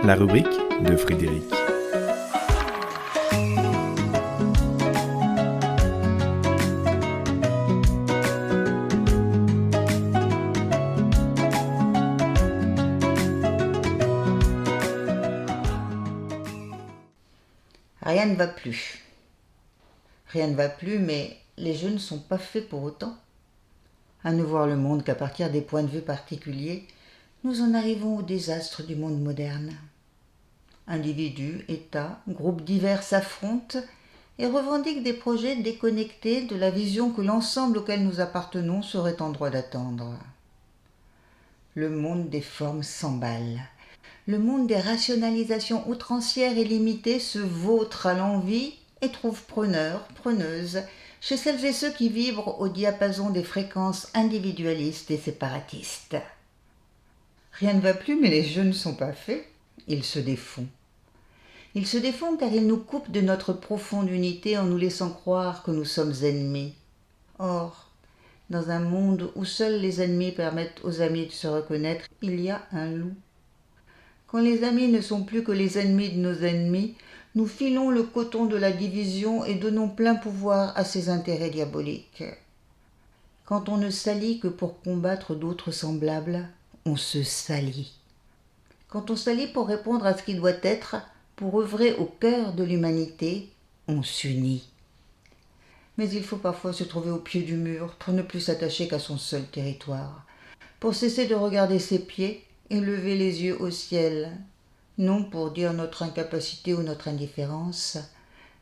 La rubrique de Frédéric. Rien ne va plus. Rien ne va plus, mais les jeux ne sont pas faits pour autant. À ne voir le monde qu'à partir des points de vue particuliers, nous en arrivons au désastre du monde moderne. Individus, États, groupes divers s'affrontent et revendiquent des projets déconnectés de la vision que l'ensemble auquel nous appartenons serait en droit d'attendre. Le monde des formes s'emballe. Le monde des rationalisations outrancières et limitées se vautre à l'envi et trouve preneur, preneuse, chez celles et ceux qui vibrent au diapason des fréquences individualistes et séparatistes. Rien ne va plus, mais les jeux ne sont pas faits, ils se défont. Ils se défont car ils nous coupent de notre profonde unité en nous laissant croire que nous sommes ennemis. Or, dans un monde où seuls les ennemis permettent aux amis de se reconnaître, il y a un loup. Quand les amis ne sont plus que les ennemis de nos ennemis, nous filons le coton de la division et donnons plein pouvoir à ces intérêts diaboliques. Quand on ne s'allie que pour combattre d'autres semblables, on se salit. Quand on s'allie pour répondre à ce qui doit être, pour œuvrer au cœur de l'humanité, on s'unit. Mais il faut parfois se trouver au pied du mur pour ne plus s'attacher qu'à son seul territoire, pour cesser de regarder ses pieds et lever les yeux au ciel, non pour dire notre incapacité ou notre indifférence,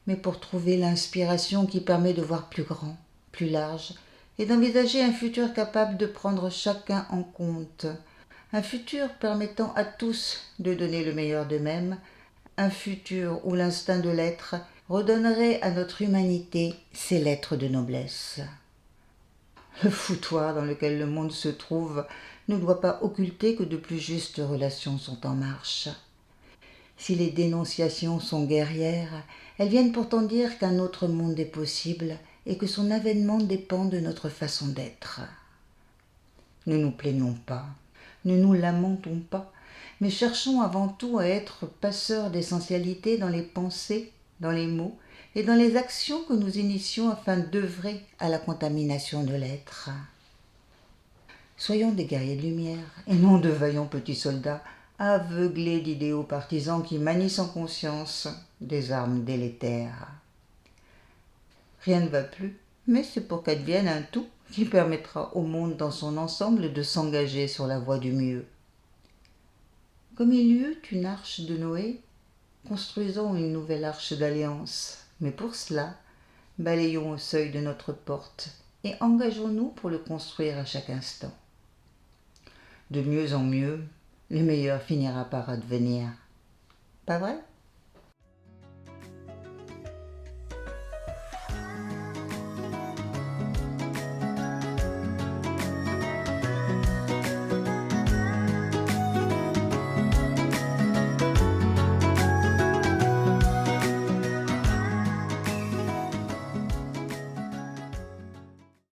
mais pour trouver l'inspiration qui permet de voir plus grand, plus large, et d'envisager un futur capable de prendre chacun en compte, un futur permettant à tous de donner le meilleur d'eux-mêmes, un futur où l'instinct de l'être redonnerait à notre humanité ses lettres de noblesse. Le foutoir dans lequel le monde se trouve ne doit pas occulter que de plus justes relations sont en marche. Si les dénonciations sont guerrières, elles viennent pourtant dire qu'un autre monde est possible et que son avènement dépend de notre façon d'être. Ne nous plaignons pas, ne nous lamentons pas, mais cherchons avant tout à être passeurs d'essentialité dans les pensées, dans les mots et dans les actions que nous initions afin d'œuvrer à la contamination de l'être. Soyons des guerriers de lumière et non de vaillants petits soldats aveuglés d'idéaux partisans qui manient sans conscience des armes délétères. Rien ne va plus, mais c'est pour qu'advienne un tout qui permettra au monde dans son ensemble de s'engager sur la voie du mieux. Comme il y eut une arche de Noé, construisons une nouvelle arche d'alliance, mais pour cela, balayons au seuil de notre porte et engageons-nous pour le construire à chaque instant. De mieux en mieux, le meilleur finira par advenir. Pas vrai ?